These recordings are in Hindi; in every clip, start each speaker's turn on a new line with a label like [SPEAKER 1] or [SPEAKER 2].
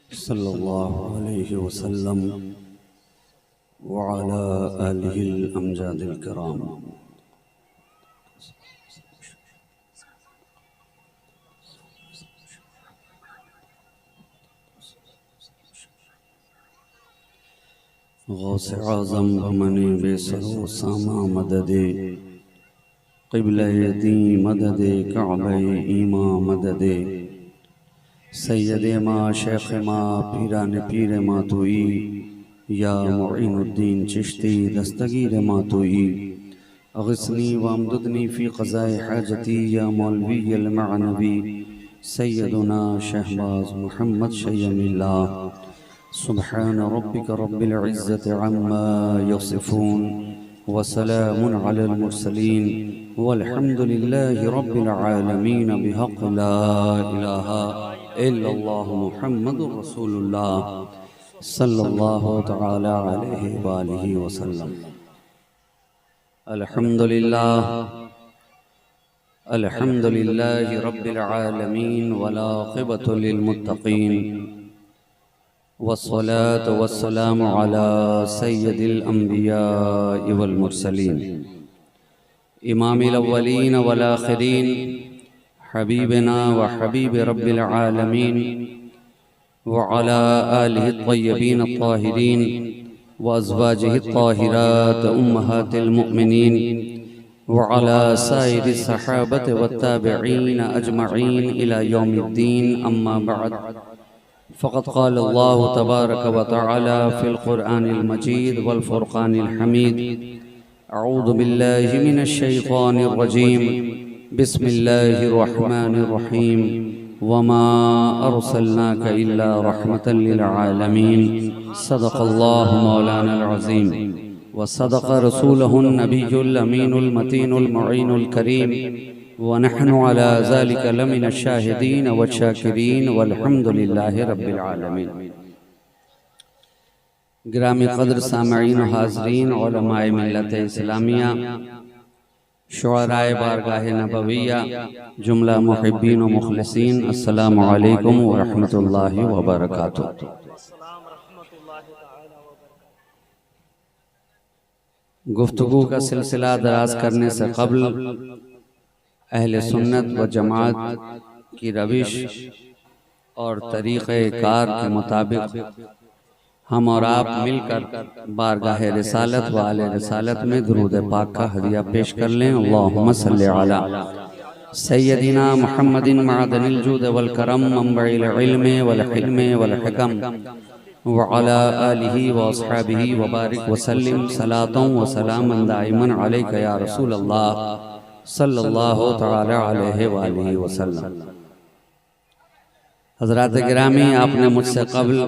[SPEAKER 1] सल्लल्लाहु अलैहि वसल्लम व अला आलिहिल अमजादिल किराम। गौसे आज़म बमने बेसरो सामा मददे क़िबले दी मददे काबे ईमा मददे सैयदे मा शेख मा पीरान पीर मा तुई या मुईनुद्दीन चिश्ती दस्तगीर मा तुई अग़िस्नी वमददनी फ़ी क़ज़ाए हाजती या मौलवी अलमअनवी सैयदुना शहबाज मुहम्मद शय्यमिल्लाह। सुब्हान रब्बिक रब्बिल इज़्ज़ति अम्मा यसिफ़ून व सलामुन अलल मुरसलीन वल्हम्दुलिल्लाहि रब्बिल आलमीन बिहक़्क़ि ला इलाहा इल्लल्लाहु मुहम्मदुर रसूलुल्लाह सल्लल्लाहु तआला अलैहि व आलिहि वसल्लम। अल्हम्दुलिल्लाहि रब्बिल आलमीन वल आक़िबतु लिल मुत्तक़ीन वस्सलातु वस्सलामु अला सय्यदिल अंबियाइ वल मुरसलीन इमामिल अव्वलीन वल आखिरीन हबीबना व हबीब रब्बिल आलमीन व अला आलिहि त्तय्यबीन त्ताहिरीन व अज़वाजिहि त्ताहिरात उम्महातिल मुमिनीन व अला साइरि सहाबत व ताबिईन अजमईन इला यौमिद्दीन अम्मा बअद। फ़क़द क़ाल अल्लाहु तबारक व तआला फ़िल क़ुरआनिल मजीद वल फ़ुरक़ानिल हमीद। अऊज़ु बिल्लाहि मिनश शैतानिर रजीम। बिस्मिल्लाहिर रहमानिर रहीम। वमा अर्सलनाका इल्ला रहमतल लिल आलमीन। सदक़ल्लाहु मौलानाल अज़ीम व सदक़ रसूलुहुन नबियुल अमीनुल मतीनुल मुईनुल करीम व नहनु अला ज़ालिका लमिनश शाहिदीन व शाकिरीन वल्हम्दुलिल्लाहि रब्बिल आलमीन। गिरामी क़द्र सामईन हाज़रीन उलमाए मिल्लत इस्लामिया शुअराए बारगाह नबविया जुमला मुहिब्बीन व मुखलिसीन अस्सलामु अलैकुम व रहमतुल्लाहि व बरकातुहू। गुफ्तगू का सिलसिला दराज करने से कबल अहले सुन्नत व जमात की रविश और तरीक़े कार के मुताबिक हम और आप मिलकर बारगाह रिसालत व आले रिसालत में दुरूद पाक का हदिया पेश कर लें। अल्लाहुम्मा सल्लि अला सय्यदिना मुहम्मदिन मअदनिल जूद वल करम मंबइल इल्म वल हिल्म वल हिकम व अला आलिहि व अस्हाबिहि व बारिक व सल्लिम सलातन व सलामन दाइमन अलैका या रसूल अल्लाह सल्लल्लाहु तआला अलैहि व आलिहि वसल्लम। हज़रात गिरामी, आपने मुझसे कबल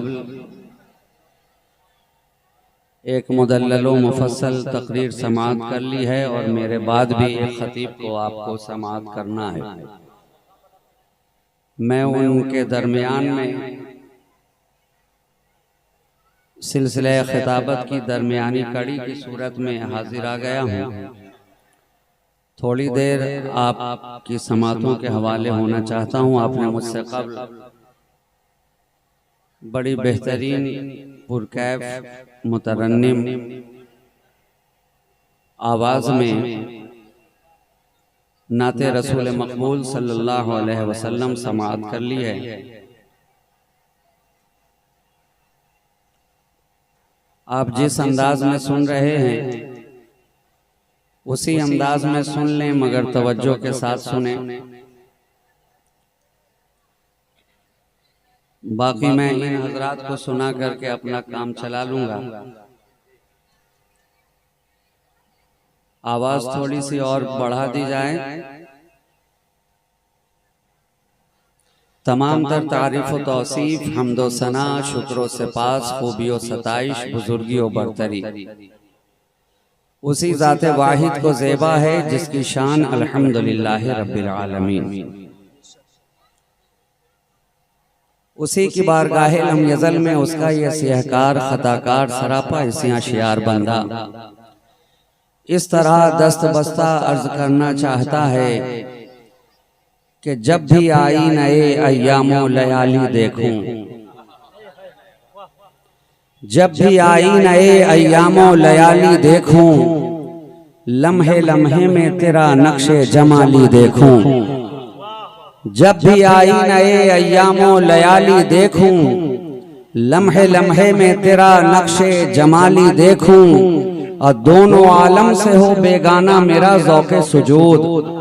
[SPEAKER 1] एक मुदल्लल मुफस्सल तकरीर समाअत कर ली है और मेरे बाद भी एक खतीब को आपको समाअत करना है। मैं उनके दरमियान में सिलसिले खिताबत की दरमियानी कड़ी की सूरत में हाजिर आ गया हूँ। थोड़ी देर आपकी समातों के हवाले होना चाहता हूँ। आपने मुझसे कबल बड़ी बेहतरीन पुरकैफ मुतरन्निम आवाज़ में नाते रसूल मकबूल सल्लल्लाहु अलैहि वसल्लम समाअत कर ली है। आप जिस अंदाज में सुन रहे हैं उसी अंदाज में सुन लें, मगर तवज्जो के साथ सुने। बाकी मैं इन हजरात को सुना करके अपना काम चला लूंगा। आवाज थोड़ी सी और बढ़ा दी जाए। तमाम तर तारीफ व तौसीफ हम्दो सना शुक्र से पास खूबियों सताइश बुजुर्गी व बरतरी उसी ज़ाते वाहिद को ज़ेबा है जिसकी शान अल्हम्दुलिल्लाह रब्बिल आलमीन। उसी की बारगाह लम यज़ल में उसका ये सिहकार खताकार सरापा इसियां शियार बंदा इस तरह दस्त बस्ता अर्ज करना चाहता है कि जब भी आई नए अय्यामो लयाली देखूं जब भी आई नए अय्यामो लयाली देखूं, लम्हे लम्हे में तेरा नक्शे जमाली देखूं। जब भी आई नए अय्यामो लयाली देखूं, लम्हे लम्हे में तेरा नक्शे जमाली देखूं। और दोनों आलम से हो बेगाना मेरा ज़ौक़े सुजूद,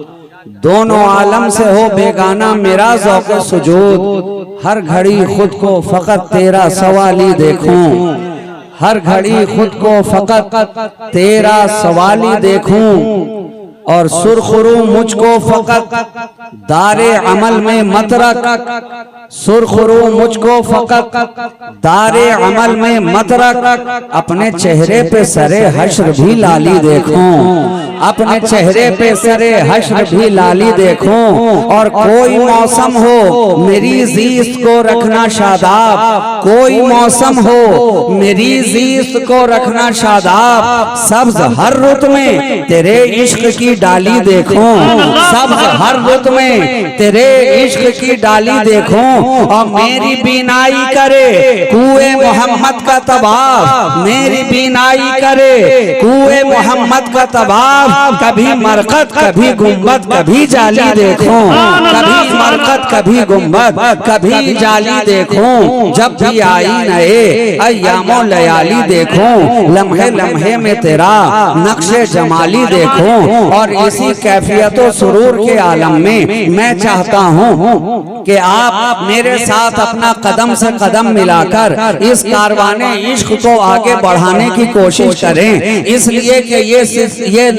[SPEAKER 1] दोनों आलम से हो बेगाना मेरा ज़ौक़े सुजूद। हर घड़ी खुद को फ़कत तेरा सवाली देखूं, हर घड़ी खुद को फ़कत तेरा सवाली देखूं। और सुरखरू मुझको फ़कत दारे अमल में मत रख, सुरखरू मुझको फ़कत दारे अमल में मत रख। अपने चेहरे पे सरे हश्र भी लाली देखूं, अपने चेहरे पे सरे हश्र भी लाली देखूं। और कोई मौसम हो मेरी ज़ीस्त को रखना शादाब, कोई मौसम हो मेरी ज़ीस्त को रखना शादाब। सब्ज़ हर रुत में तेरे इश्क की डाली देखूं, सब्ज़ हर रुत में तेरे इश्क की डाली देखूं। और मेरी बीनाई करे कुए मोहम्मद का तबाब, मेरी बीनाई करे कुए मोहम्मद का तबाब। कभी मरकत कभी गुंबद कभी जाली देखूं, कभी मरकत कभी गुंबद कभी जाली देखूं। जब भी आई नए अय्यामो लयाली देखूं, लम्हे लम्हे में तेरा नक्शे जमाली देखूं। और इसी कैफियतो सुरूर के आलम में मैं चाहता हूँ कि आप मेरे साथ अपना कदम से कदम मिलाकर इस कारवाने इश्क को आगे बढ़ाने की कोशिश करें। इसलिए कि ये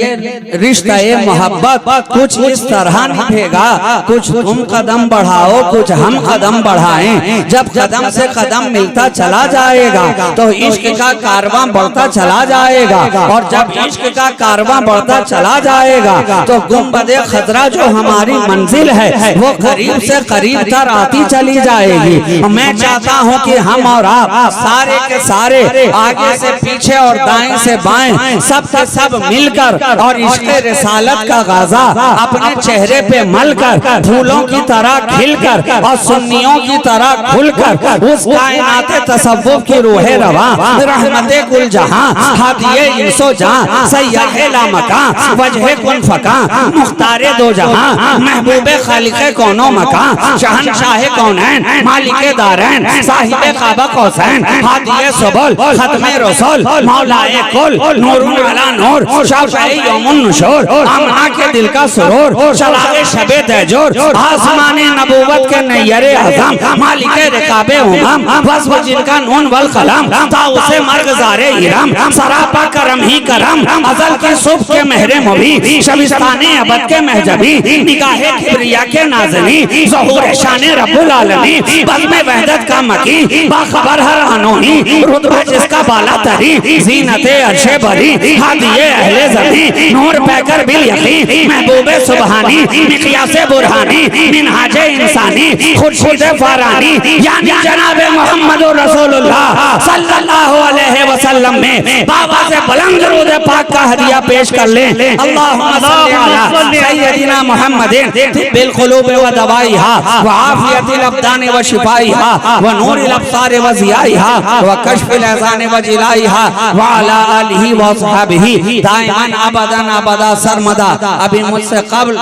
[SPEAKER 1] रिश्ता मोहब्बत कुछ इस तरह निभेगा, कुछ तुम कदम बढ़ाओ कुछ हम कदम बढ़ाएं। जब कदम से कदम मिलता चला जाएगा तो इश्क का कारवां बढ़ता चला जाएगा। और जब इश्क का कारवां बढ़ता चला जाएगा तो गुंबदे खतरा जो हमारी मंजिल है वो करीब से करीब तर आती चली जाएगी। मैं चाहता हूँ कि हम और आप सारे के सारे आगे से पीछे और दाएं से बाएं सब के सब मिलकर और इश्क रिसालत का गाजा अपने चेहरे पे मलकर फूलों की तरह खिलकर और सुन्नियों की तरह खुलकर उस कायनात तसव्वुफ की रूहे रवा रहमते कुल जहां हादिये इंसो जहां सय्याहे लामकां वजहे कुन फकां मुख्तारे दो जहां महबूबे खालिके कौनो मकां शहंशाहे कौनैन मालिके दारैन साहिबे काबा कौसैन हादिये सुबुल खत्मे रसूल मौलाए कुल नूरुन अला नूर शाफाए यौमुन नुशूर आमना के दिल का सुरूर शराए शबे तहजूर आसमाने नबूवत के नैयरे आज़म मालिके रिकाबे उमम वस्फ जिनका नून वल कलम ताउसे मर्गज़ारे इरम सरापा करम ही करम अज़ल के सुब के महरे मुबी शबिस्ताने अबद के महजबी निगाहे किब्रिया के नाज़नी ज़हूर शाने रब्बुल आलमीन बज़्म वहदत का मकी बाखबर हर अनोही रुतबा जिसका बाला तरी ज़ीनते अर्शे बरी हादिये अहले ज़मीन नूर पैकर बिल यकीन महबूबे सुबहानी मिक़यासे बुरहानी मिनहाजे इंसानी खुर्शीद फारानी यानी जनाबे मोहम्मद रसूलुल्लाह सल्लल्लाहु अलैहि वसल्लम में बाबा से बुलंद दुरूद पाक का हदिया पेश कर ले। अल्लाहुम्मा सल्ली अला सय्यदिना मुहम्मदिन बिल क़ुलूब व दवाइहा व आफियतिल अब्दान व शिफाइहा व नूरिल अब्सार व ज़ियाइहा व कश्फिल अज़ान व जिलाइहा व अला आलिहि व अस्हाबिही दाइमन अबदन अबदा सरमदा। अभी मुझसे कब्ल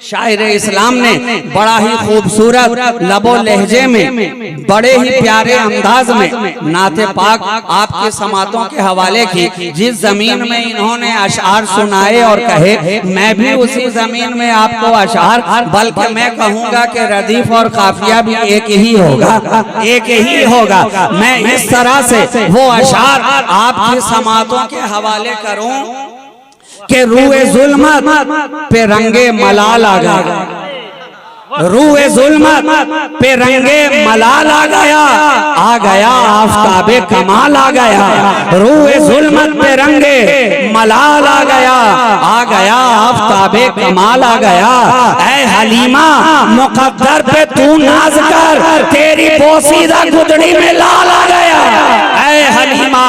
[SPEAKER 1] शायर इस्लाम ने बड़ा ही खूबसूरत लबो लहजे में बड़े ही प्यारे अंदाज में नाते पाक आपके समातों के हवाले की। जिस जमीन में इन्होंने अशआर सुनाए और कहे मैं भी उसी जमीन में आपको अशआर, बल्कि मैं कहूँगा कि रदीफ और काफिया भी एक ही होगा, एक ही होगा। मैं इस तरह से वो अशआर आपकी समातों के हवाले करूँ के रूए जुल्मत पे रंगे मलाल आ गया, रूए जुल्मत पे रंगे मलाल आ गया आफताबे कमाल आ गया। रूए जुल्मत पे रंगे मलाल आ गया आफताबे कमाल आ गया। ऐ हलीमा मुकद्दर पे तू नाज कर, तेरी पोसीदा गुदड़ी में लाल आ गया। ऐ हलीमा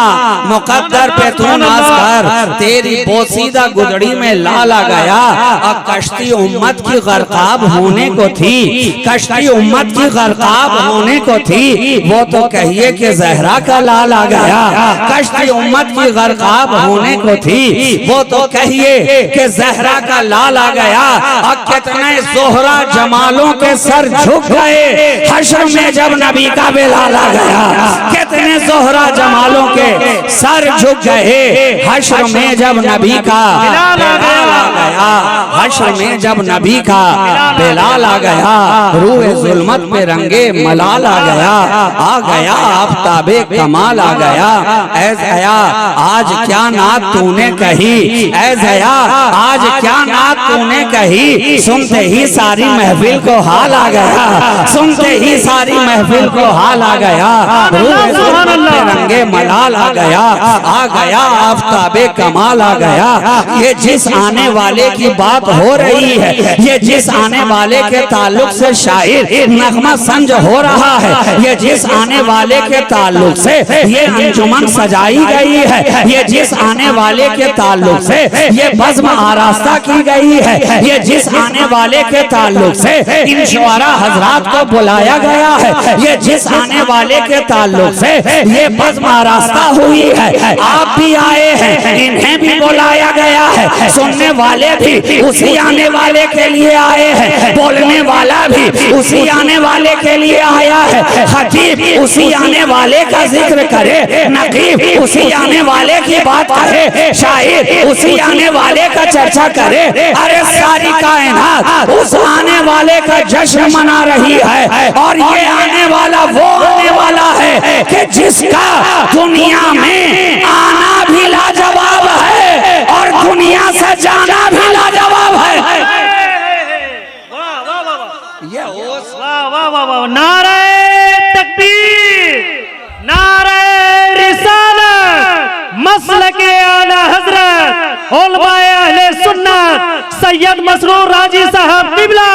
[SPEAKER 1] मुकद्दर पे तू नाज कर, तेरी पोसीदा गुदड़ी में लाल आ गया। और कश्ती उम्मत की गरकाब होने को थी, कश्ती उम्मत की गरकाब होने को थी, वो तो कहिए कि जहरा का लाल आ गया। कश्ती उम्मत की गरकाब होने को थी, वो तो कहिए कि जहरा का लाल आ गया। और कितने जोहरा जमालों के सर झुक गए हश्र में जब नबी का बिलाल आ गया। कितने जोहरा जमालों के सर झुक गए हश्र में जब नबी का बिलाल आ गया। हश्र में जब नबी का बिलाल आ गया, रूए जुल्मत पे रंगे मलाल आ गया आफताबे कमाल आ गया। ऐ ज़या आज क्या नात तूने कही, ऐ ज़या आज क्या नात तूने कही, सुनते ही सारी महफिल को हाल आ गया, सुनते ही सारी महफिल को हाल आ गया। रंगे मलाल आ गया आफताबे कमाल आ गया। ये जिस आने वाले की बात हो रही है, ये जिस आने वाले के ताल्लुक से शायर नगमा संज हो रहा है, ये जिस आने वाले के ताल्लुक से ये अंजुमन सजाई गई है, ये जिस आने वाले के ताल्लुक से ये बज़्म आरास्ता की गई है, ये जिस आने वाले के ताल्लुक से इन शुआरा हजरात को बुलाया गया है, ये जिस आने वाले के ताल्लुक से ये बज़्म आरास्ता हुई है। आप भी आए हैं, इन्हें भी बुलाया गया है, सुनने वाले भी उसी आने वाले के लिए आए हैं, बोलने वाला भी उसी आने वाले के लिए आया है। खतीब उसी आने वाले का जिक्र करे, नकीब उसी आने वाले की बात करे, शायर उसी आने वाले का चर्चा करे। अरे सारी कायनात उस आने वाले का जश्न मना रही है। और ये आने वाला वो आने वाला है कि जिसका दुनिया में आना भी लाजवाब है और दुनिया से जाना भी लाजवाब है। ये
[SPEAKER 2] वाह नारे तकबीर, नारे रिसालत, मसलके आला हजरत उलमाए अहले सुन्नत सैयद मसरूर राजी साहब किबला।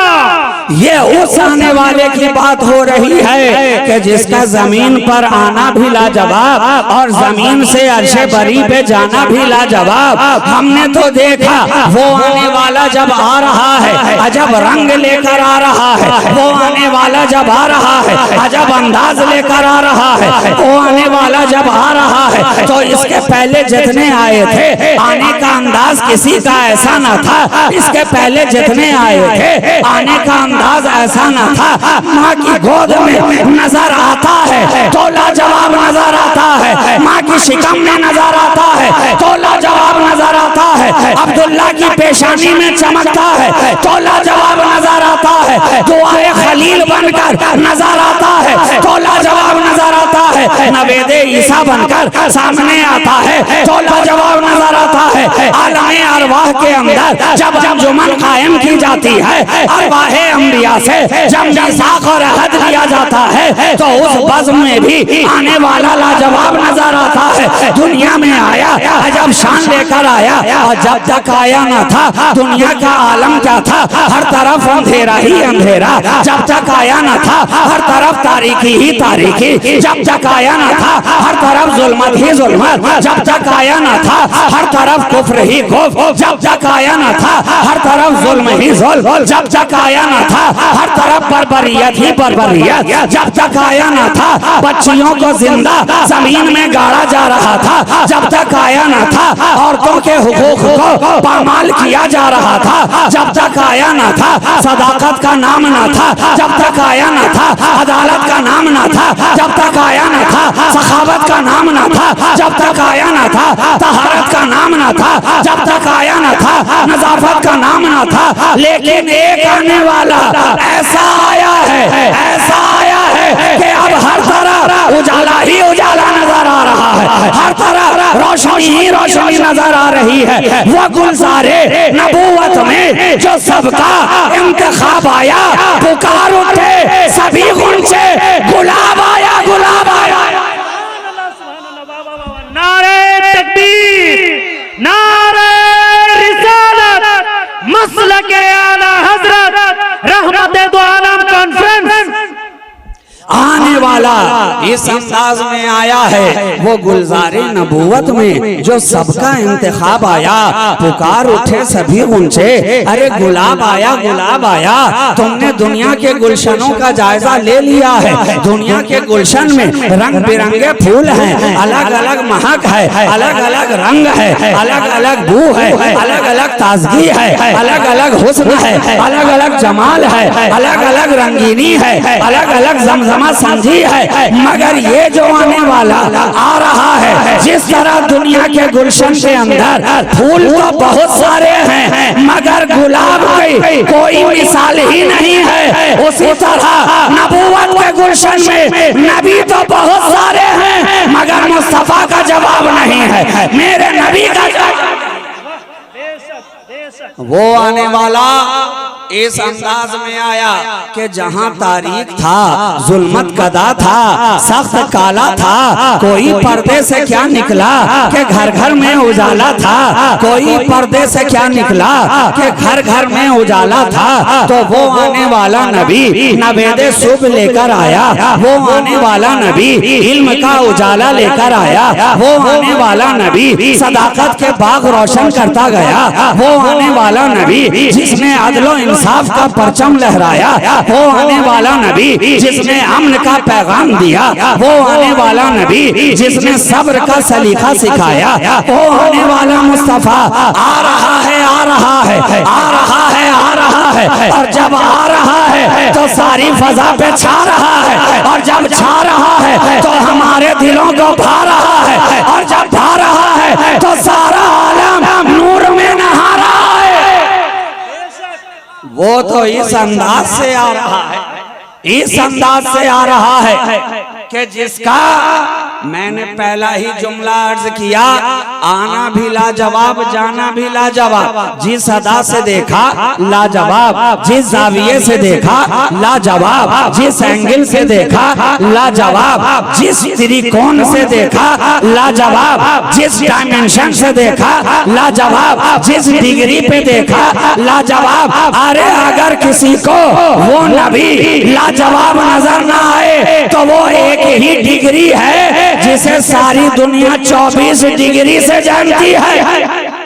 [SPEAKER 1] ये उस आने वाले की बात हो रही है कि जिसका जमीन पर आना भी लाजवाब और जमीन से अर्शे बरी पे जाना भी लाजवाब। हमने तो देखा वो आने वाला जब आ रहा है अजब रंग लेकर आ रहा है, वो आने वाला जब आ रहा है अजब अंदाज लेकर आ रहा है, वो आने वाला जब आ रहा है तो इसके पहले जितने आए थे आने का अंदाज किसी का ऐसा न था, इसके पहले जितने आए थे आने का अंदाज ऐसा न था। माँ की गोद में नजर आता है तो लाजवाब नजर आता है, माँ की शिकम में नजर आता है तो लाजवाब नजर आता है, अब्दुल्ला की पेशानी में चमकता है तो लाजवाब नजर आता है, दुआए खलील बनकर नजर आता है तो लाजवाब नजर आता है, नवेदे ईसा बनकर सामने आता है तो लाजवाब नजर आता है। आलमे अरवाह के अंदर जब अंजुमन कायम की जाती है, अरवाहे अंबिया से जब मिसाक और अहद लिया जाता है तो उस बज़्म में भी आने वाला लाजवाब नजर आता है। दुनिया में आया अजब शान लेकर आया और जब तक आया न था दुनिया का आलम क्या था, हर तरफ अंधेरा ही अंधेरा। जब तक आया न था हर तरफ तारीकी ही तारीकी, जब तक आया न था हर तरफ जुल्मत ही जुल्मत, जब तक आया न था हर तरफ कुफ्र ही कुफ्र, जब तक आया न था हर तरफ जुल्म ही जुल्म, जब तक आया न था हर तरफ बर्बरियत ही बर्बरियत, जब तक आया न था बच्चियों को जिंदा जमीन में गाड़ा जा रहा था, जब तक आया न था औरतों के हुकूक को पामाल किया जा रहा था, जब तक आया न था सदाकत का नाम न था, जब तक आया न था अदालत का नाम न था, जब तक आया न था सखावत का नाम न था, जब तक आया न था तहारत का नाम न था, जब तक आया न था नजाफत का नाम न था। लेकिन एक आने वाला ऐसा आया है, ऐसा आया है कि अब हर तरफ उजाला ही उजाला नजर आ रहा है, हर तरफ रोशनी ही रोशनी नजर आ रही है। वो गुलजारे नबूवत में जो सबका इंतखाब आया, पुकार उठे सभी गुंजे, गुलाब आया गुलाब आया।
[SPEAKER 2] नारे तकबीर, नारे रिसालत, मसलके आला हजरत रहमत दो आलम कॉन्फ्रेंस।
[SPEAKER 1] आने वाला वाला इस अंदाज में आया है, वो गुलजारे नबूवत में जो सबका इंतखाब आया। पुकार उठे सभी ऊंचे, अरे गुलाब आया, गुलाब आया। तुमने दुनिया के गुलशनों का जायजा ले लिया है। दुनिया के गुलशन में रंग बिरंगे फूल हैं, अलग अलग महक है, अलग अलग रंग है, अलग अलग बू है, अलग अलग ताजगी है, अलग अलग हुस्न है, अलग अलग जमाल है, अलग अलग रंगीनी है, अलग अलग जमजमा संजी है। मगर ये जो आने वाला आ रहा है, जिस तरह दुनिया के गुलशन के अंदर फूल तो बहुत सारे हैं मगर गुलाब की कोई मिसाल ही नहीं है, उसी तरह नबूवत के गुलशन में नबी तो बहुत सारे हैं मगर मुस्तफा का जवाब नहीं है, मेरे नबी का जवाब। वो आने वाला इस अंदाज में आया कि जहां तारीख था, जुल्मत कदा था, सख्त काला था, कोई पर्दे से क्या निकला कि घर घर में उजाला था, कोई पर्दे से क्या निकला कि घर घर में उजाला था। तो वो आने वाला नबी नवेदे शुभ लेकर आया, वो आने वाला नबी इल्म का उजाला लेकर आया, वो आने वाला नबी सदाकत के बाग रोशन करता गया, वो आने वाला नबी जिसने अदलो इंसाफ का परचम लहराया, वो आने वाला नबी जिसने अमन का पैगाम दिया, वो आने वाला नबी जिसने सब्र का सलीका सिखाया, वो आने वाला मुस्तफा आ रहा है, आ रहा है, आ रहा है, आ रहा है। और जब आ रहा है तो सारी फजा पे छा रहा है, और जब छा रहा है तो हमारे दिलों को भा रहा है, और जब भा रहा है तो सारा आलम नूर में नहा रहा है। वो तो इस अंदाज से आ रहा है, इस अंदाज से आ रहा है कि जिसका मैंने पहला ही जुमला अर्ज किया, आना भी लाजवाब, जाना भी लाजवाब। जिस अदा से देखा लाजवाब, जिस जाविये से देखा लाजवाब, जिस एंगल से देखा लाजवाब, जिस त्रिकोण से देखा लाजवाब, जिस डायमेंशन से देखा लाजवाब, जिस डिग्री पे देखा लाजवाब। अरे अगर किसी को वो नबी लाजवाब नजर ना आए तो वो एक ही डिग्री है जिसे सारी दुनिया 24 डिग्री से जानती है।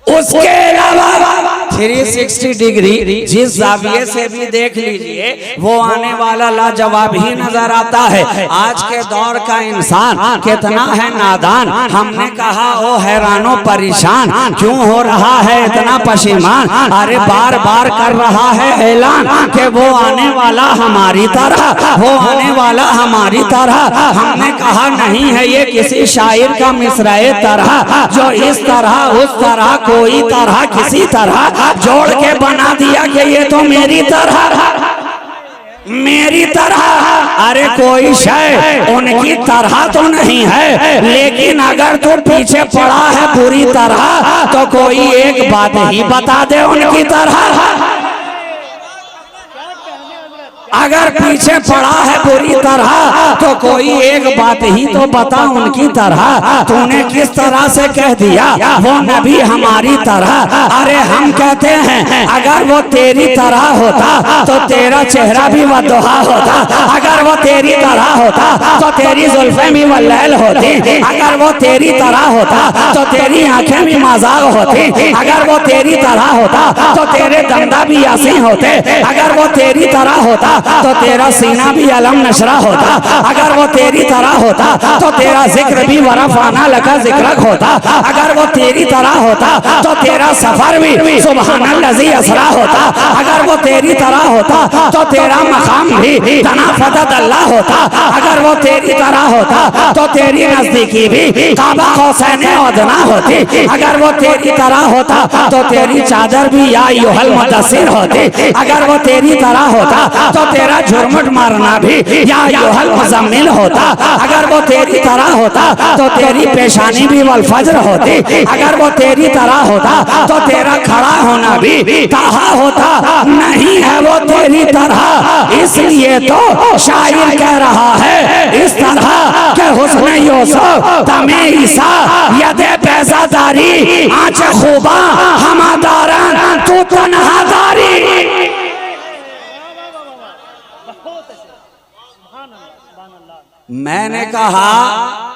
[SPEAKER 1] उसके अलावा 360 डिग्री जिस जाविये से भी देख लीजिए वो आने वाला लाजवाब ही नजर आता है। आज के दौर का इंसान कितना है नादान, हमने कहा ओ हैरानो परेशान, क्यों हो रहा है इतना पशेमान। अरे बार बार कर रहा है ऐलान कि वो आने वाला हमारी तरह, वो आने वाला हमारी तरह। हमने कहा नहीं है ये किसी शायर का मिसराए तरह, जो इस तरह उस तरह कोई तरह किसी तरह जोड़ के बना दिया कि ये तो मेरी तरह, मेरी तरह। अरे कोई शय उनकी तरह तो नहीं है, लेकिन अगर तू पीछे पड़ा है पूरी तरह तो कोई एक बात ही बता दे उनकी तरह। अगर पीछे पड़ा है पूरी तरह तो कोई एक बात ही तो बता उनकी तरह। तूने किस तरह से कह दिया वो नबी हमारी तरह। अरे हम कहते हैं अगर वो तेरी तरह होता तो तेरा चेहरा भी वदुहा होता, अगर वो तेरी तरह होता तो तेरी जुल्फें भी वल्लैल होती, अगर वो तेरी तरह होता तो तेरी आंखें भी मजाक होती, अगर वो तेरी तरह होता तो तेरे दंदा भी यासीन होते, अगर वो तेरी तरह होता तो तेरा सीना भी अलम नशरा होता, अगर वो तेरी तरह होता तो तेरा जिक्र भी वरफाना लका जिक्र होता, अगर वो तेरी तरह होता तो तेरा सफर भी सुबहानल्लज़ी असरा होता, अगर वो तेरी तरह होता तो तेरा मकाम भी तनाफत अल्लाह होता, अगर वो तेरी तरह होता तो तेरी नजदीकी भी काबा हुसैन अदना होती, अगर वो तेरी तरह होता तो तेरी चादर भी या अय्युहल मुद्दस्सिर होती, अगर वो तेरी तरह होता तो तेरा झुरमुट मारना भी या अय्युहल मुज़म्मिल होता, अगर वो तेरी तरह होता तो तेरी पेशानी भी वल फज्र होती, अगर वो तेरी तरह होता तो तेरा खड़ा होना भी ताहा होता। नहीं है वो तेरी तरह, इसलिए तो शायर कह रहा है इस तरह के हुस्न यूसुफ तमे ईसा यदे पैसादारी आंच खूबा हमादारन तू तन्हादारी। मैंने कहा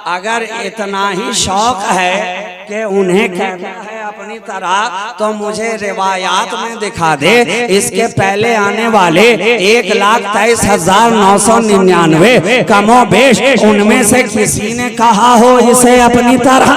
[SPEAKER 1] अगर इतना ही शौक है कि उन्हें कहना है अपनी तरह तो मुझे रिवायात में दिखा दे। इसके पहले आने वाले 1,23,999 कमोबेश उनमें से किसी ने कहा हो इसे अपनी तरह।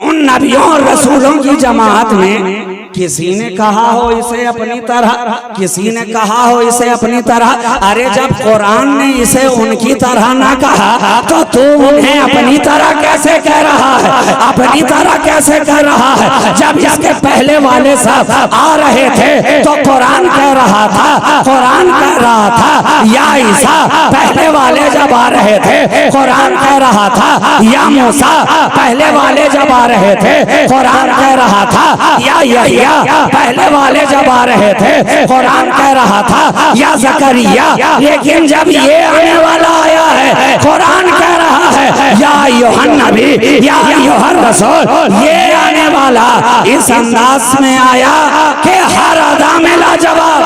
[SPEAKER 1] उन नबियों और रसूलों की जमात में किसी ने कहा हो इसे अपनी तरह, किसी ने कहा हो इसे अपनी तरह। अरे जब कुरान ने इसे उनकी तरह ना कहा तो तू उन्हें अपनी तरह कैसे कह रहा है, अपनी तरह कैसे कह रहा है? जब इसके पहले वाले सब आ रहे थे तो कुरान कह रहा था, कुरान कह रहा था या ईसा। पहले वाले जब आ रहे थे कुरान कह रहा था या मूसा। पहले वाले जब आ रहे थे कुरान कह रहा था या यहिया। पहले वाले जब आ रहे थे कुरान कह रहा था या ज़करिया। लेकिन जब ये आने वाला आया है कुरान कह रहा है या यूहन्ना नबी या यूहन्ना रसूल। ये आने वाला इस अंदाज में आया कि हर अदा में लाजवाब,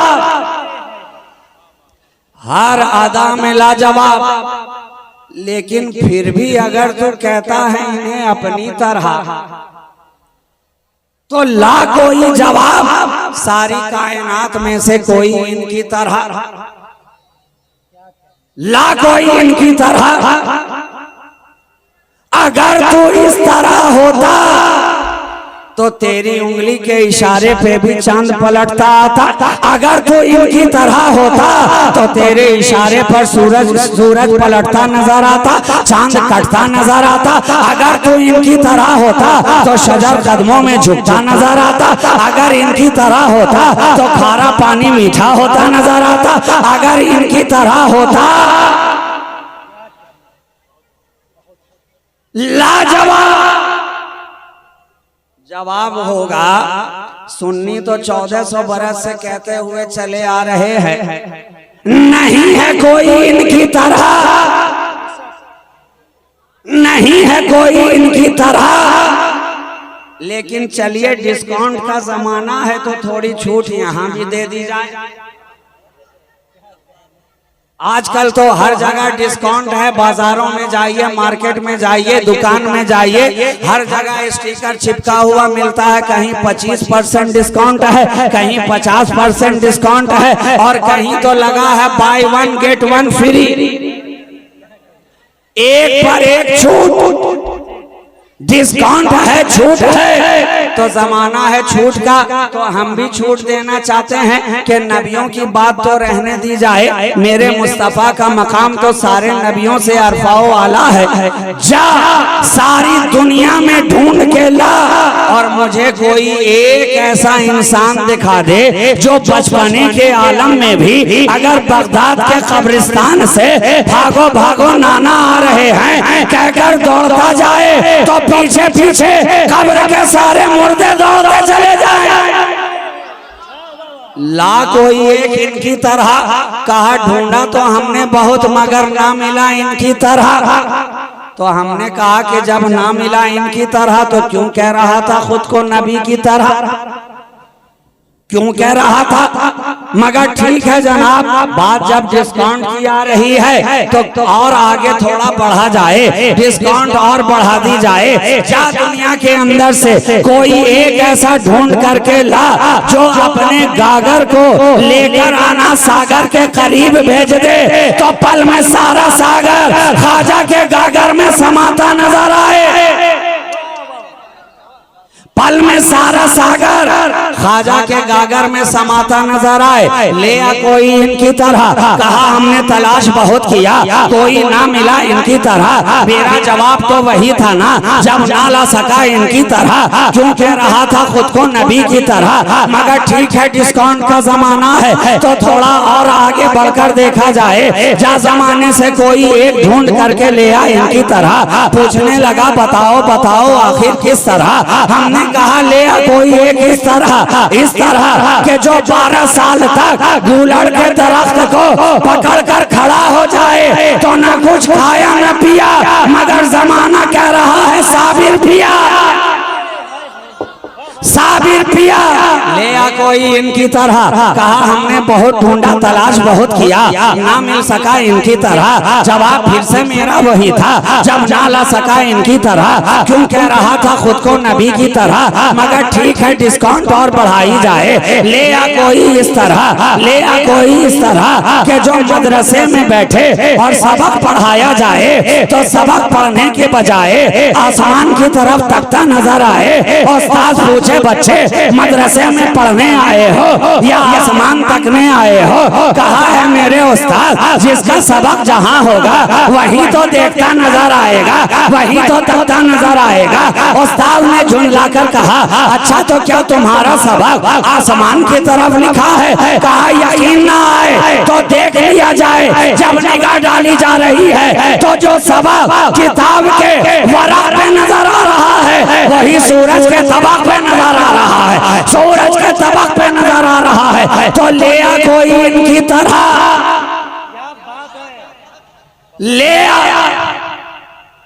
[SPEAKER 1] हर अदा में लाजवाब। लेकिन फिर भी अगर तू कहता है इन्हें अपनी तरह तो ला कोई जवाब। सारी कायनात में से कोई इनकी तरह, ला कोई इनकी तरह। अगर तू इस तरह होता तो तेरी उंगली के इशारे पे भी चांद पलटता आता। अगर तू इनकी तरह होता तो तेरे इशारे पर सूरज पलटता नजर आता, चांद कटता नजर आता। अगर तू इनकी तरह होता तो शजर कदमों में झुकता नजर आता। अगर इनकी तरह होता तो खारा पानी मीठा होता नजर आता। अगर इनकी तरह होता लाजवाब जवाब होगा। सुन्नी तो 1400 बरस से कहते हुए चले आ रहे हैं नहीं है कोई इनकी तरह, नहीं है कोई इनकी तरह। लेकिन चलिए डिस्काउंट का जमाना है तो थोड़ी छूट यहां भी दे दी जाए। आजकल तो हर जगह डिस्काउंट है। बाजारों में जाइए, मार्केट में जाइए, दुकान में जाइए, हर जगह स्टिकर चिपका हुआ मिलता है। कहीं 25% डिस्काउंट है, कहीं 50% डिस्काउंट है और कहीं तो लगा है बाय 1 गेट 1 फ्री, एक पर एक छूट। डिस्काउंट है, छूट है तो जमाना है छूट का। तो हम भी छूट देना चाहते हैं कि नबियों की बात तो रहने दी जाए। मेरे मुस्तफा का मकाम तो सारे नबियों से अरफाओ आला है। जा सारी दुनिया में ढूंढ के ला और मुझे कोई एक ऐसा इंसान दिखा दे जो बचपने के आलम में भी अगर बगदाद के कब्रिस्तान से भागो भागो नाना आ रहे हैं कहकर दौड़ता जाए तो पीछे पीछे कब्र के सारे मुर्दे दौड़ते चले जाएं। ला कोई एक इनकी तरह। कहा ढूंढा तो हमने बहुत मगर ना मिला इनकी तरह। तो हमने कहा कि जब ना मिला इनकी तरह तो क्यों कह रहा था खुद को नबी की तरह, क्यों कह रहा था? मगर ठीक है जनाब, बात जब डिस्काउंट की आ रही है तो और आगे थोड़ा बढ़ा जाए, डिस्काउंट और बढ़ा दी जाए। जा दुनिया के अंदर से कोई एक ऐसा ढूंढ करके ला जो अपने गागर को लेकर आना सागर के करीब भेज दे तो पल में सारा सागर ख्वाजा के गागर में समाता नजर आए। पल में सारा सागर ख्वाजा के गागर में समाता नजर आए। ले आ कोई इनकी तरह। कहा हमने तलाश बहुत किया, कोई ना मिला इनकी तरह। मेरा जवाब तो वही था ना, जब ना ला सका इनकी तरह क्यों कह रहा था खुद को नबी की तरह। मगर ठीक है डिस्काउंट का जमाना है तो थोड़ा और आगे बढ़कर देखा जाए। जा जमाने से कोई एक ढूंढ करके ले आ इनकी तरह। पूछने लगा बताओ बताओ आखिर किस तरह। हमने कहा ले आ कोई एक इस तरह के जो 12 साल तक गुलड़ के दरख्त को पकड़कर खड़ा हो जाए तो न कुछ खाया न पिया मगर जमाना कह रहा है साबिर पिया।
[SPEAKER 3] साबिर पिया ले आ कोई इनकी तरह। कहा हमने बहुत ढूंढा तलाश बहुत किया ना मिल सका इनकी तरह। जवाब फिर से मेरा वही था जब ना ला सका इनकी तरह। क्यों कह रहा था खुद को नबी की तरह, मगर ठीक है डिस्काउंट और बढ़ाई जाए। ले आ कोई इस तरह, ले आ कोई इस तरह के जो मदरसे में बैठे और सबक पढ़ाया जाए तो सबक पढ़ने के बजाय आसमान की तरफ तकता नजर आए। उस्ताद पूछे बच्चे मदरसे में पढ़ने आए हो या आसमान तकने आए हो? कहा है मेरे उस्ताद जिसका सबक जहाँ होगा वही तो देखता नजर आएगा, वही तो तकता नजर आएगा। उस्ताद ने झुंझलाकर कहा अच्छा तो क्या तुम्हारा सबक आसमान की तरफ लिखा है? कहा यकीन ना आए तो देख लिया जाए। जब निगाह डाली जा रही है तो जो सबक किताब के वरक़ पे नजर आ रहा है वही सूरज के तबक पे नजर आ रहा है, सूरज के तबक पे नजर आ रहा है। तो ले आ कोई इनकी तरह, ले आ।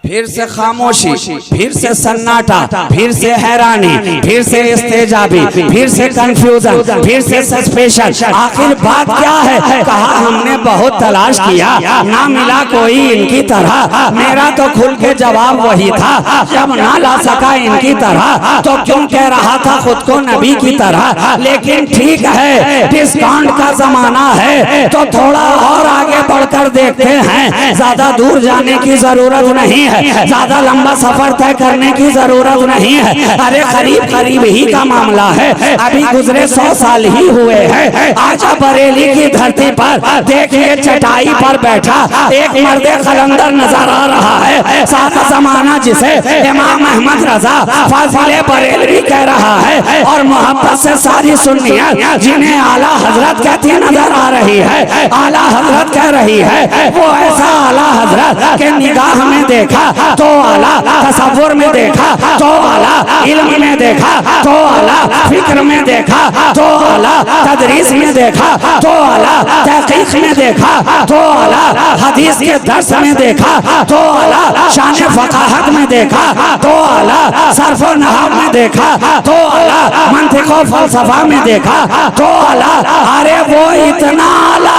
[SPEAKER 3] फिर से खामोशी, फिर से सन्नाटा, फिर से हैरानी, फिर से इस्तेजाबी, फिर से कंफ्यूजन, फिर से सस्पेशन। आखिर बात क्या है? कहा हमने बहुत तलाश किया ना मिला कोई इनकी तरह। मेरा तो खुल के जवाब वही था जब ना ला सका इनकी तरह तो क्यों कह रहा था खुद को नबी की तरह। लेकिन ठीक है डिस्काउंट का जमाना है तो थोड़ा और आगे बढ़कर देखते हैं। ज्यादा दूर जाने की जरूरत नहीं है, ज्यादा लंबा सफर तय करने की जरूरत नहीं है। अरे करीब करीब ही का मामला है, अभी गुजरे 100 साल ही हुए हैं। आजा बरेली की धरती पर देखिए चटाई पर बैठा एक मर्द कलंदर नजर आ रहा है। सारा जमाना जिसे इमाम अहमद रजा फाजिले बरेलवी कह रहा है और मोहब्बत से सारी सुन्नियत जिन्हें आला हजरत कहती नजर आ रही है, आला हजरत कह रही है। वो ऐसा आला हजरत के निगाह में देखा तो आला, तसव्वुर में देखा तो आला, इल्म में देखा तो आला, फिक्र में देखा तो आला, तदरीस में देखा तो आला, तहकीक में देखा तो आला, हदीस के दर्स में देखा तो आला, शान फ़क़ाहत में देखा तो आला, सर्फ़ व नहव में देखा तो आला, मंतिक़ व फ़लसफ़ा में देखा तो आला। अरे वो इतना आला,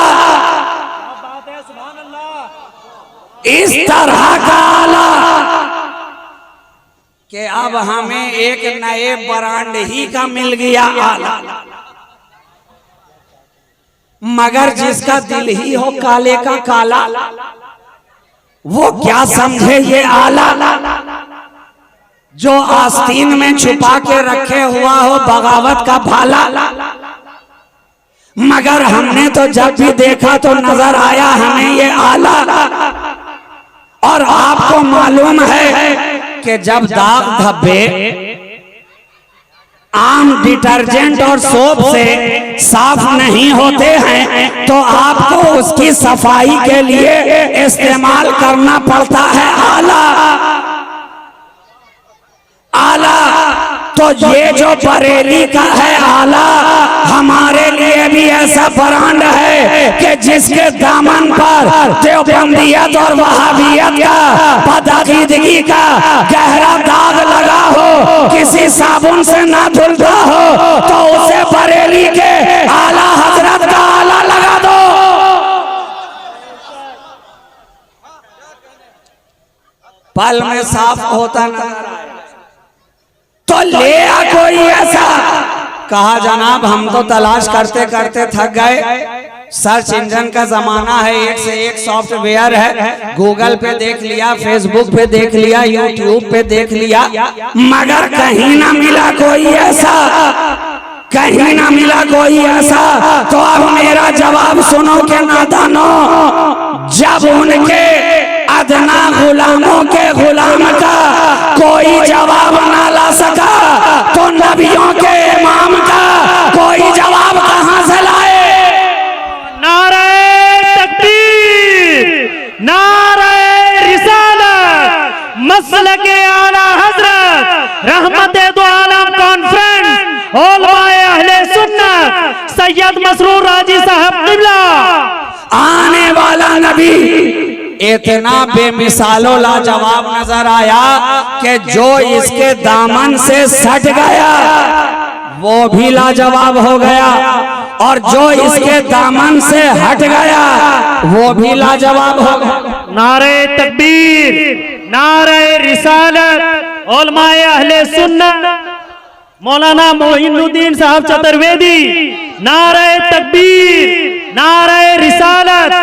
[SPEAKER 3] इस तरह का आला कि अब हमें एक नए ब्रांड ही का मिल गया आला। मगर जिसका दिल ही हो काले का काला वो क्या समझे ये आला। जो आस्तीन में छुपा के रखे हुआ हो बगावत का भाला। मगर हमने तो जब भी देखा तो नजर आया हमें ये आला। और आपको मालूम है कि जब दाग धब्बे आम डिटर्जेंट और सोप से साफ नहीं होते हैं तो आपको उसकी सफाई के लिए इस्तेमाल करना पड़ता है आला। आला तो ये जो बरेली का है आला हमारे लिए भी ऐसा ब्रांड है कि जिसके दामन पर देवबंदियत और वहाबियत का बदअकीदगी का गहरा दाग लगा हो, किसी साबुन से ना धुलता हो तो उसे बरेली के आला हजरत का आला लगा दो। पल में साफ होता नजर आए तो ले आ कोई ऐसा। कहा जनाब हम तो तलाश करते करते थक गए, सर्च इंजन का जमाना है, एक से एक सॉफ्टवेयर है, गूगल पे देख लिया, फेसबुक पे देख लिया, यूट्यूब पे देख लिया, मगर कहीं ना मिला कोई ऐसा, कहीं ना मिला कोई ऐसा। तो अब मेरा जवाब सुनो के नादानो, जब उनके अदना गुलामों के गुलाम का कोई जवाब ना ला सका तो नबियों के इमाम का कोई जवाब कहां से लाए।
[SPEAKER 2] नारे तकबीर, नारे रिसालत, मसलके आला हजरत, रहमते दो आलम कॉन्फ्रेंस, उलमाए अहले सुन्नत सैयद मसरूर राजी साहब क़िबला।
[SPEAKER 3] आने वाला नबी इतना बेमिसालो लाजवाब नजर आया कि जो इसके दामन से सट गया वो भी लाजवाब हो गया, और जो इसके दामन से हट गया वो भी लाजवाब हो गया।
[SPEAKER 2] नारे तकबीर, नारे रिसालत, उलमाए अहले सुन्नत, मौलाना मोइनुद्दीन साहब चतुर्वेदी, नारे तकबीर, नारे रिसालत।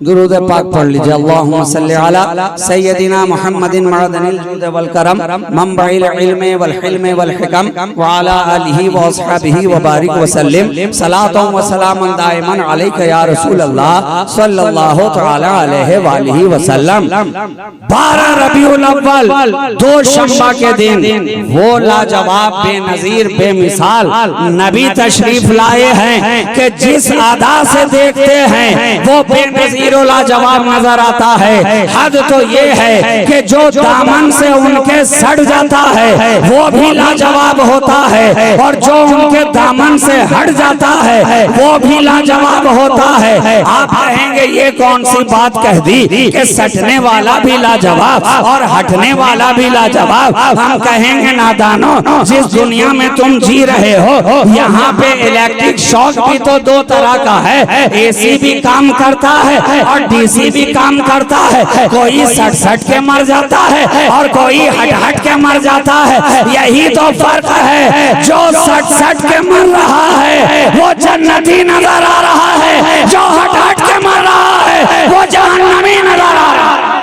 [SPEAKER 3] दुरूद पाक पढ़ लीजिए। अल्लाहुम्मा सल्ली अला सय्यदिना मुहम्मदिन मअदनिल जुद वल करम मंबइल इल्म वल हिल्म वल हिकम व अला आलिहि व अस्हाबिहि व बारिक व सल्लिम सलातु व सलामन दाइमन अलैका या रसूल अल्लाह सल्लल्लाहु तआला अलैहि व आलिहि व सल्लम। 12 रबीउल अव्वल दोशंबा के दिन वो लाजवाब बेनजीर बेमिसाल नबी तशरीफ लाए हैं कि जिस अदा से देखते हैं वो बेनजीर लाजवाब नजर आता है। हद तो ये है कि जो दामन से उनके सड़ जाता है वो भी लाजवाब होता है, और जो उनके दामन से हट जाता है वो भी लाजवाब होता है। आप कहेंगे ये कौन सी बात कह दी कि सटने वाला भी लाजवाब और हटने वाला भी लाजवाब। हम कहेंगे नादानो, जिस दुनिया में तुम जी रहे हो यहाँ पे इलेक्ट्रिक शॉक भी तो 2 तरह का है, एसी भी काम करता है और डीसी भी काम करता है। कोई सट के मर जाता है और कोई हट के मर जाता है। यही तो फर्क है, जो सट के मर रहा है वो जन्नती नजर आ रहा है, जो हट के मर रहा है वो जहन्नमी नजर आ रहा है।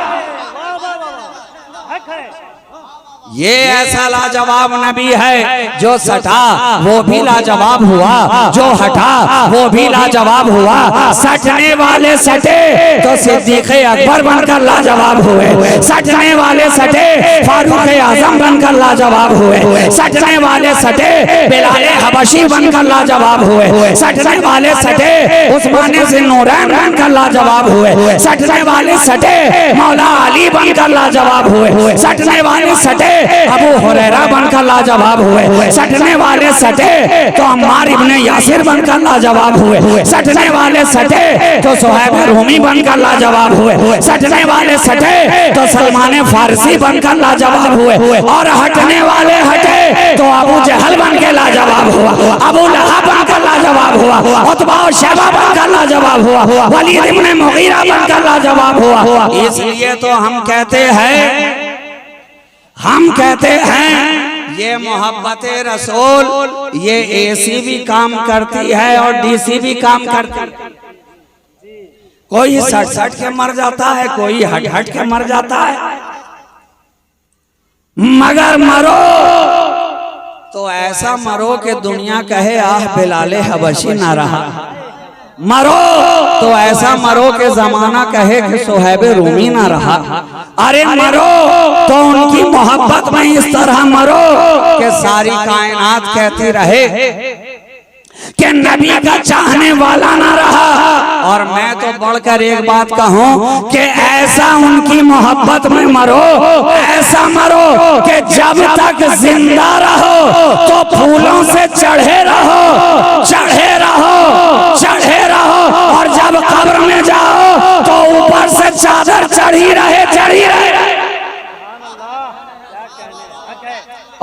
[SPEAKER 3] ये ऐसा लाजवाब नबी है, जो सटा वो भी लाजवाब हुआ, जो हटा वो भी लाजवाब हुआ। सटने वाले सटे तो सिद्दीक़ अकबर बनकर लाजवाब हुए, सटने वाले सटे फारूक आजम बनकर लाजवाब हुए, सटने वाले सटे बिलाल हबशी बनकर लाजवाब हुए, सटने वाले सटे उस्मान ज़ुन्नूरैन बनकर लाजवाब हुए, सटने वाले सटे मौला अली बनकर लाजवाब हुए, सटने वाले सटे अबू हुरैरा बनकर लाजवाब हुए, सटने वाले सटे तो अम्मार इब्ने यासिर बनकर लाजवाब हुए, सटने वाले सटे तो सुहैब रूमी बनकर लाजवाब हुए, सटने वाले सटे तो सलमान फारसी बनकर लाजवाब हुए, और हटने वाले हटे तो अबू जहल बनकर लाजवाब हुआ, अबू लहब बनकर लाजवाब हुआ, उतबा और शैबा बनकर लाजवाब हुआ, वलीद इब्ने मुगीरा बनकर लाजवाब हुआ। इसलिए तो हम कहते हैं ये मोहब्बत रसूल, ये एसी भी काम करती है और डीसी भी काम करती है। कोई सट के मर जाता है, कोई हट के मर जाता है, मगर मरो तो ऐसा मरो कि दुनिया कहे आह बिलाल हबशी ना रहा। मरो तो ऐसा मरो कि जमाना कहे कि सुहैब रूमी ना रहा। अरे मरो तो उनकी मोहब्बत में इस तरह मरो कि सारी कायनात कहती रहे कि नबी का चाहने वाला ना रहा। और मैं तो बढ़कर एक बात कहूं कि ऐसा उनकी मोहब्बत में मरो, ऐसा मरो कि जब तक जिंदा रहो तो फूलों से चढ़े रहो, चढ़े रहो, चढ़े रहो, और जब कब्र में जाओ तो ऊपर से चादर चढ़ी रहे, चढ़ी रहे।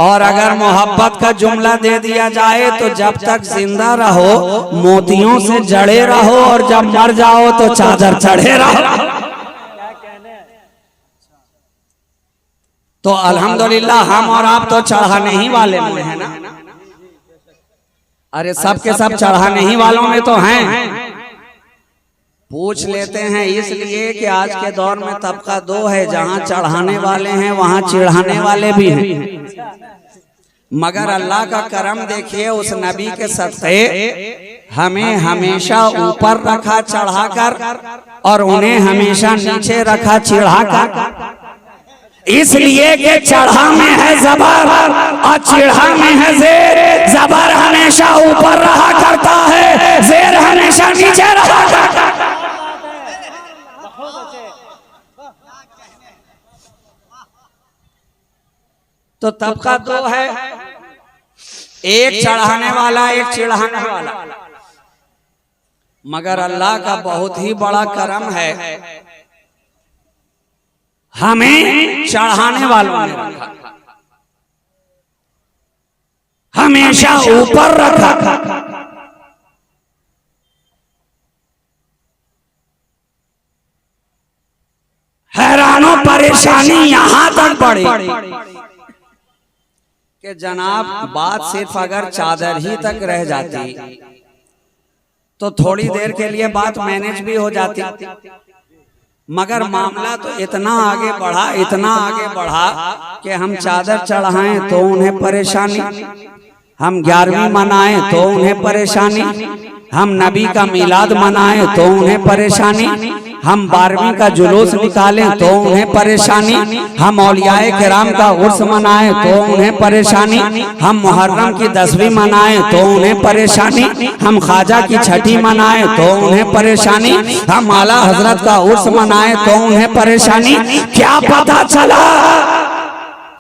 [SPEAKER 3] और अगर मोहब्बत का जुमला दे दिया जाए तो जब तक जिंदा रहो मोतियों से जड़े रहो, और जब मर जाओ तो चादर चढ़े रहो। तो अल्हम्दुलिल्लाह हम और आप तो चढ़ाने ही वाले में है ना। अरे सब के सब चढ़ाने ही वालों में तो हैं। पूछ लेते हैं इसलिए कि आज के दौर में तबका 2 है, जहां चढ़ाने वाले हैं वहां चिढ़ाने वाले भी हैं। मगर अल्लाह का करम देखिए, उस नबी के सदक़े हमें हमेशा ऊपर रखा चढ़ाकर, और उन्हें हमेशा नीचे रखा चिढ़ाकर। इसलिए कि चढ़ा में है जबर और चिढ़ा में है जेर। जबर हमेशा ऊपर रहा करता है, जेर हमेशा नीचे रहा करता है। तो तबका 2 है, एक चढ़ाने वाला, एक चिढ़ाने वाला। मगर अल्लाह का बहुत ही बड़ा करम है हमें चढ़ाने वालों ने रखा, हमेशा ऊपर रखा। हैरानों परेशानी यहां तक पड़ी कि जनाब बात सिर्फ अगर चादर ही तक रह जाती तो थोड़ी देर के लिए बात मैनेज भी हो जाती, मगर मामला तो इतना आगे बढ़ा, इतना आगे बढ़ा कि हम चादर चढ़ाएं तो उन्हें परेशानी, हम 11वीं मनाएं तो उन्हें परेशानी, हम नबी का मिलाद मनाएं तो उन्हें परेशानी, हम 12वीं का जुलूस निकालें तो उन्हें परेशानी, हम औलियाए किराम का उर्स मनाएं तो उन्हें परेशानी, हम मुहर्रम की 10वीं मनाएं तो उन्हें परेशानी, हम ख्वाजा की 6ठी मनाएं तो उन्हें परेशानी, हम आला हजरत का उर्स मनाएं तो उन्हें परेशानी। क्या पता चला,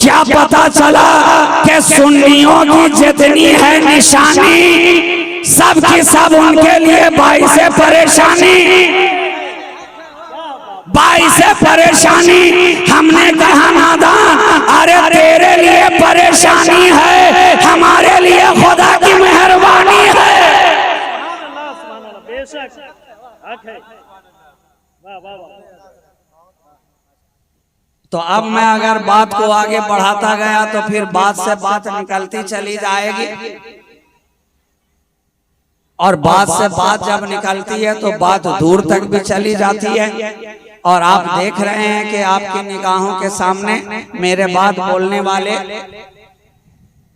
[SPEAKER 3] क्या पता चला कि सुन्नियों की जितनी है निशानी सब की सब उनके लिए बाइस परेशानी, बाइस परेशानी। हमने कहा नादान, अरे तेरे लिए परेशानी है, हमारे लिए खुदा की मेहरबानी है। तो अब मैं अगर बात को आगे बढ़ाता गया तो फिर बात से बात निकलती चली जाएगी, और बात से बात जब निकलती है तो बात दूर तक भी चली जाती है। और आप देख रहे हैं कि आपकी निगाहों के सामने मेरे बात बोलने वाले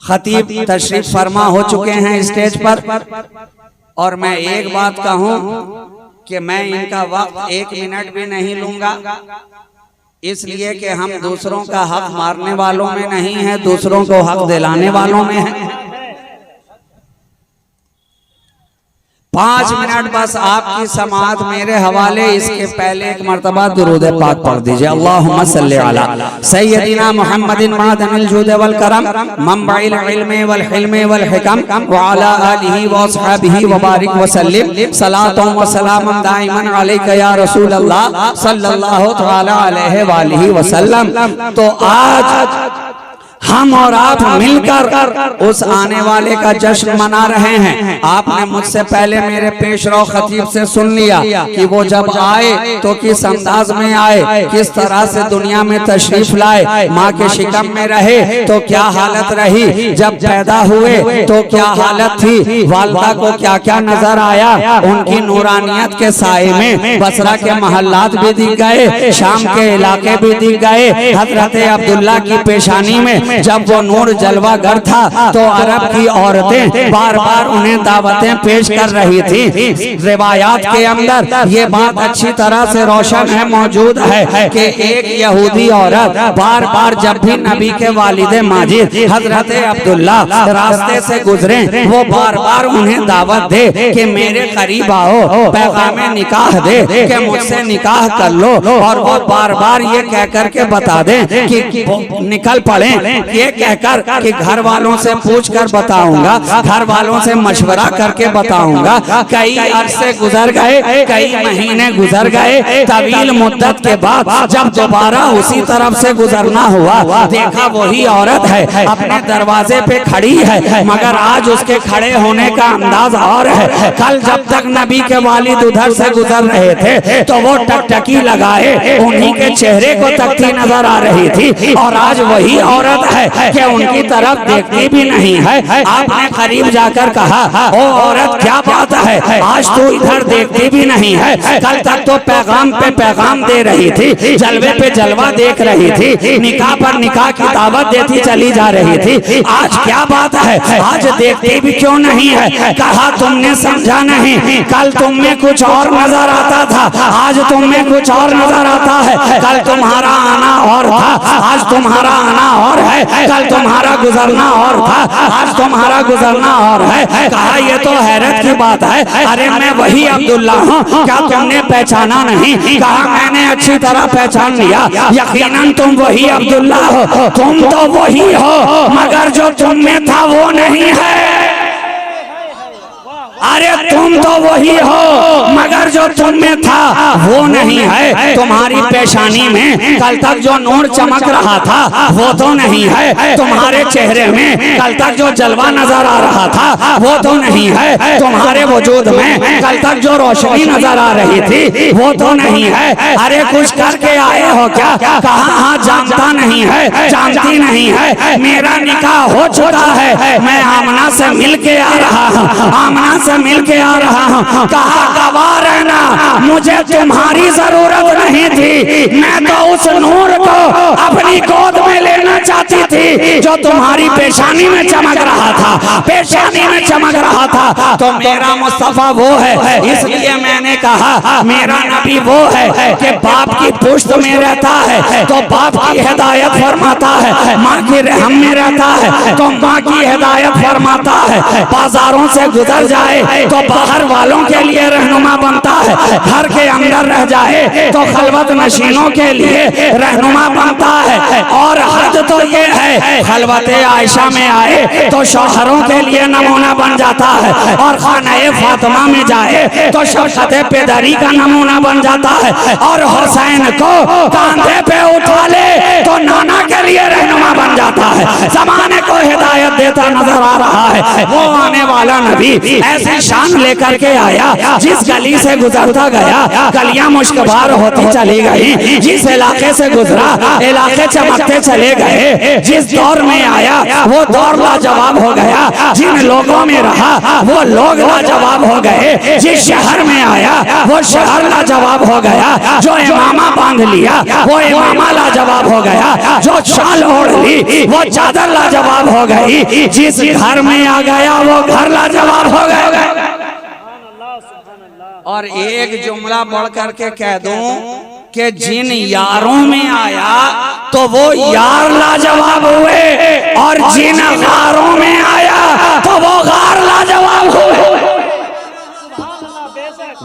[SPEAKER 3] खतीब तशरीफ फरमा हो चुके हैं स्टेज पर, और मैं एक बात कहूं कि मैं इनका वक्त 1 मिनट भी नहीं लूंगा, इसलिए कि हम दूसरों का हक मारने वालों में नहीं है, दूसरों को हक दिलाने वालों में है। 5 मिनट बस आपकी समाअत मेरे हवाले। इसके पहले एक मर्तबा दुरूद पाक पढ़ दीजिए। अल्लाहुम्मा सल्ली अला सय्यदिना मुहम्मदिन मादनिल जुद वल करम मंबइल इल्म वल हिल्म वल हिकम व अला आलिहि व अस्हाबिहि व बारिक व सल्लिम सलातु व सलामन दाइमन अलैका या रसूल अल्लाह सल्लल्लाहु तआला अलैहि व आलिहि व सल्लम। तो आज हम और आप मिलकर उस आने वाले का जश्न मना रहे हैं। आपने मुझसे पहले मेरे पेशरो खतीब से सुन लिया कि वो जब आए तो किस अंदाज में आए, किस तरह से दुनिया में तशरीफ लाए, माँ के शिकम में रहे तो क्या हालत रही, जब पैदा हुए तो क्या हालत थी, वालदा को क्या क्या नजर आया, उनकी नूरानियत के साए में बसरा के महल्लात भी दिख गए, शाम के इलाके भी दिख गए। हजरत अब्दुल्ला की पेशानी में जब वो नूर जलवागर था तो अरब की औरतें बार बार उन्हें दावतें पेश कर रही थी। रिवायात के अंदर ये बात अच्छी तरह से रोशन है, मौजूद है कि एक यहूदी औरत बार बार जब भी नबी के वालिद माजिद हजरत अब्दुल्ला रास्ते से गुजरे वो बार बार उन्हें दावत दे कि मेरे करीब आओ, पैगाम निकाह दे कि मुझसे निकाह कर लो, और वो बार बार ये कह कर के बता दें कि निकल पड़े, ये कहकर कि घर वालों से पूछ कर बताऊंगा, घर वालों से मशवरा करके बताऊंगा। कई अरसे गुजर गए, कई महीने गुजर गए, तवील मुद्दत के बाद जब दोबारा उसी तरफ से गुजरना हुआ, देखा वही औरत है अपने दरवाजे पे खड़ी है, मगर आज उसके खड़े होने का अंदाज और है। कल जब तक नबी के वालिद उधर से गुजर रहे थे तो वो टकटकी लगाए उन्हीं के चेहरे को तकती नजर आ रही थी, और आज वही औरत है कि उनकी तरफ देखती भी नहीं है। आपने करीब जाकर कहा, ओ औरत क्या बात है, आज तो इधर देखती भी नहीं है, कल तक तो पैगाम पे पैगाम दे रही थी, जलवे पे जलवा देख रही थी, निकाह पर निकाह की दावत देती चली जा रही थी, आज क्या बात है, आज देखती भी क्यों नहीं है। कहा तुमने समझा नहीं, कल तुम में कुछ और नजर आता था, आज तुम में कुछ और नजर आता है। कल तुम्हारा आना और था, आज तुम्हारा आना और है, कल तुम्हारा गुजरना और था, आज तुम्हारा गुजरना और है। कहा ये तो हैरत की बात है, अरे मैं वही अब्दुल्ला हूँ, क्या तुमने पहचाना नहीं। कहा मैंने अच्छी तरह पहचान लिया, यकीनन तुम वही अब्दुल्ला हो, तुम तो वही हो, मगर जो तुम में था वो नहीं है। अरे तुम तो वही हो मगर जो तुम में था वो नहीं है। तुम्हारी पेशानी में कल तक जो नूर चमक रहा था वो तो नहीं है। तुम्हारे चेहरे में कल तक जो जलवा नजर आ रहा था वो तो नहीं है। तुम्हारे वजूद में कल तक जो रोशनी नजर आ रही थी वो तो नहीं है। अरे कुछ करके आए हो क्या? कहाँ जानता नहीं है, जानती नहीं है। मेरा निकाह हो चुका है, मैं आमना से मिल के आ रहा हूँ, आमना से मिल के आ रहा हूँ। कहा गवाह रहना, मुझे तुम्हारी जरूरत नहीं थी, मैं तो उस नूर को अपनी गोद में लेना चाहती थी जो तुम्हारी पेशानी में चमक रहा था, पेशानी में चमक रहा था। तो मेरा मुस्तफा वो है, इसलिए मैंने कहा मेरा नबी वो है कि बाप की पुश्त में रहता है तो बाप की हिदायत फरमाता है, माँ की रहम में रहता है तो माँ की हिदायत फरमाता है। बाजारों से गुजर जाए तो बाहर वालों के लिए रहनुमा बनता है, घर के अंदर रह जाए तो खलवत नशीनों के लिए रहनुमा बनता है। और हद तो ये है, खलवत आयशा में आए तो शौहरों के लिए नमूना बन जाता है, और खाने फातिमा में जाए तो शफकत पेदरी का नमूना बन जाता है, और हुसैन को कांधे पे उठा ले तो नाना के लिए रहनुमा बन जाता है। जमाने को हिदायत देता नजर आ रहा है। वो आने वाला नबी ऐसी शान लेकर के आया, जिस गली से गुजरता गया गलियां मुश्कबार होती चली गई, जिस इलाके से गुजरा इलाके चमकते चले गए, जिस दौर में आया वो दौर लाजवाब हो गया, जिन लोगों में रहा वो लोग लाजवाब हो गए, जिस शहर में आया वो शहर लाजवाब हो गया, जो इमामा बांध लिया वो इमामा लाजवाब हो गया, जो शाल ओढ़ ली वो चादर लाजवाब हो गई, जिस घर में आ गया वो घर लाजवाब हो गया। और एक जुमला बढ़ करके कह दूं कि जिन यारों में आया तो वो यार लाजवाब हुए, और जिन गारों में आया तो वो गार लाजवाब हुए।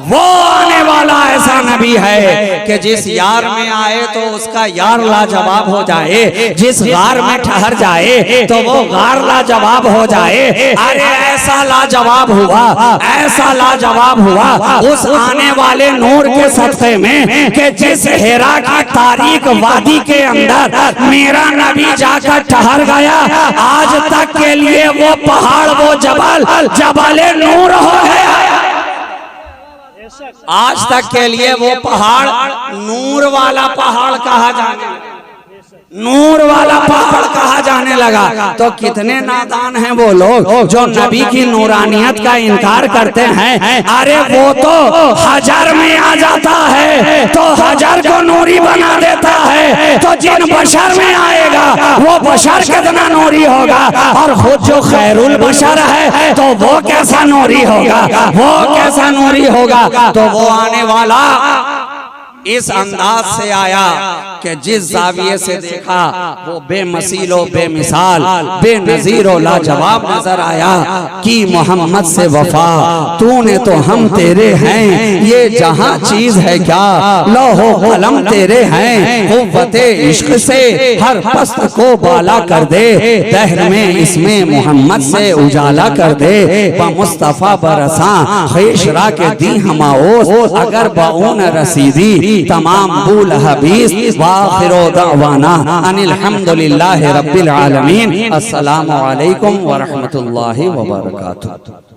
[SPEAKER 3] वो आने वाला ऐसा नबी है कि जिस यार में आए तो उसका यार लाजवाब हो जाए, जिस गार में ठहर जाए तो वो गार लाजवाब हो जाए। अरे ऐसा लाजवाब हुआ, ऐसा लाजवाब हुआ उस आने वाले नूर के सदक़े में कि जिस हिरा की तारीक वादी के अंदर मेरा नबी जाकर ठहर गया, आज तक के लिए वो पहाड़, वो जबल जबले नूर हो गया। आज तक के लिए वो पहाड़ नूर वाला पहाड़ कहा जाने, नूर वाला पहाड़ कहा जाने लगा। तो कितने नादान हैं वो लोग जो नबी की नूरानियत का इनकार करते हैं। अरे वो तो हजर में आ जाता है तो हजर को नूरी बना देता है, तो जिन बशर में आएगा वो बशर कितना नूरी होगा, और खुद जो खैरुल बशर है तो वो कैसा नूरी होगा, वो कैसा नूरी होगा। तो वो आने वाला इस अंदाज से आया कि जिस जाविये से देखा वो बेमसीलो बेमिसाल बेनजीरो लाजवाब नजर आया कि मोहम्मद से वफा तूने तो हम तेरे हैं, ये जहां चीज है क्या लौहो कलम तेरे हैं, कुव्वते इश्क से हर पस्त को बाला कर दे, दहर में इसमें मोहम्मद से उजाला कर दे, मुस्तफा बरसा खेशरा के दी हमाओस, अगर बाउन रसीदी तमाम बूल हबीस, वाखिरो दावाना अनिल हम्दुलिल्लाहि रब्बिल आलमीन। अस्सलामु अलैकुम व रहमतुल्लाहि व बरकातुहू।